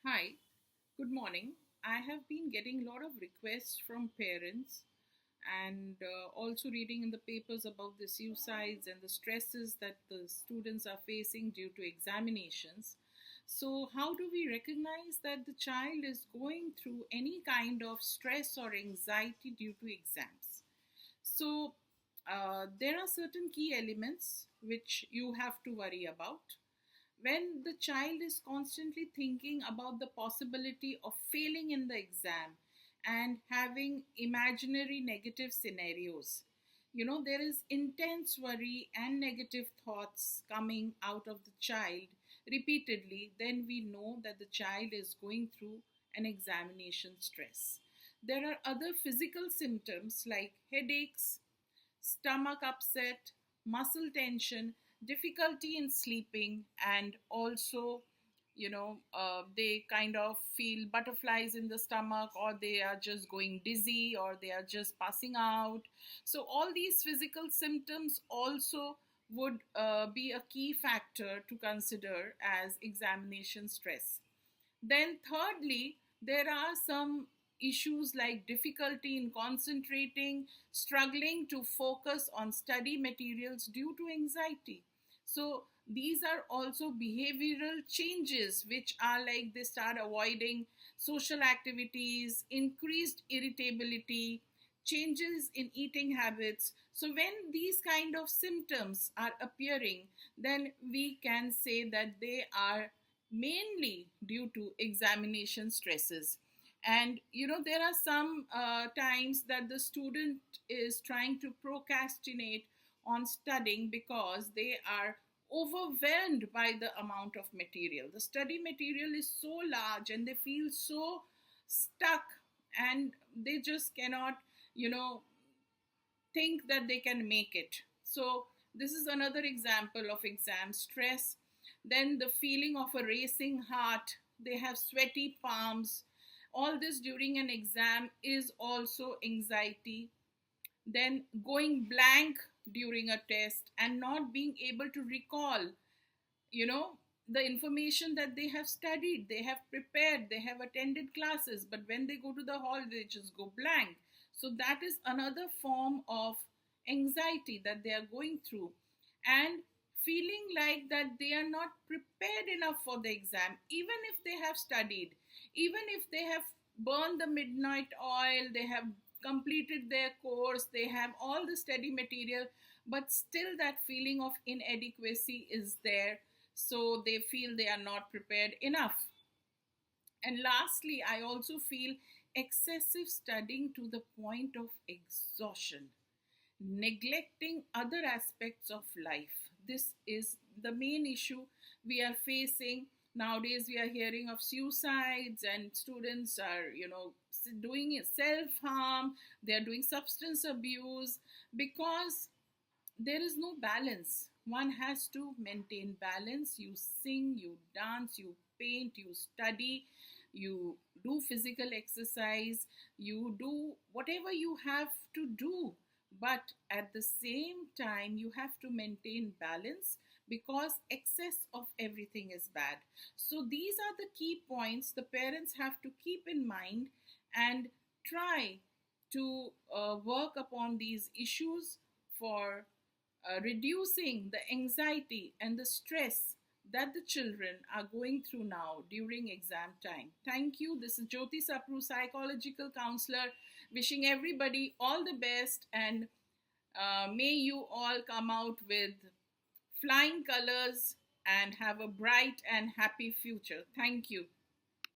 Hi, good morning. I have been getting a lot of requests from parents and also reading in the papers about the suicides and the stresses that the students are facing due to examinations. So, how do we recognize that the child is going through any kind of stress or anxiety due to exams? So, there are certain key elements which you have to worry about when the child is constantly thinking about the possibility of failing in the exam and having imaginary negative scenarios. There is intense worry and negative thoughts coming out of the child repeatedly, then we know that the child is going through an examination stress. There are other physical symptoms like headaches, stomach upset, muscle tension, difficulty in sleeping, and also, they kind of feel butterflies in the stomach, or they are just going dizzy, or they are just passing out. So, all these physical symptoms also would be a key factor to consider as examination stress. Then, thirdly, there are some issues like difficulty in concentrating, struggling to focus on study materials due to anxiety. So, these are also behavioral changes, which are like they start avoiding social activities, increased irritability, changes in eating habits. So, when these kind of symptoms are appearing, then we can say that they are mainly due to examination stresses. And there are some times that the student is trying to procrastinate on studying because they are overwhelmed by the amount of material. The study material is so large and they feel so stuck, and they just cannot you know think that they can make it. So, this is another example of exam stress. Then, the feeling of a racing heart, they have sweaty palms. All this during an exam is also anxiety. Then, going blank during a test and not being able to recall, you know, the information that they have studied, they have prepared, they have attended classes, but when they go to the hall, they just go blank. So that is another form of anxiety that they are going through. And feeling like that they are not prepared enough for the exam, even if they have studied, even if they have burned the midnight oil, they have completed their course, they have all the study material, but still that feeling of inadequacy is there. So they feel they are not prepared enough. And lastly, I also feel excessive studying to the point of exhaustion, neglecting other aspects of life. This is the main issue we are facing. Nowadays, we are hearing of suicides, and students are, doing self harm, they are doing substance abuse because there is no balance. One has to maintain balance. You sing, you dance, you paint, you study, you do physical exercise, you do whatever you have to do. But at the same time, you have to maintain balance because excess of everything is bad. So, these are the key points the parents have to keep in mind and try to work upon these issues for reducing the anxiety and the stress that the children are going through now during exam time. Thank you. This is Jyoti Sapru, psychological counselor, wishing everybody all the best, and may you all come out with flying colors and have a bright and happy future. Thank you.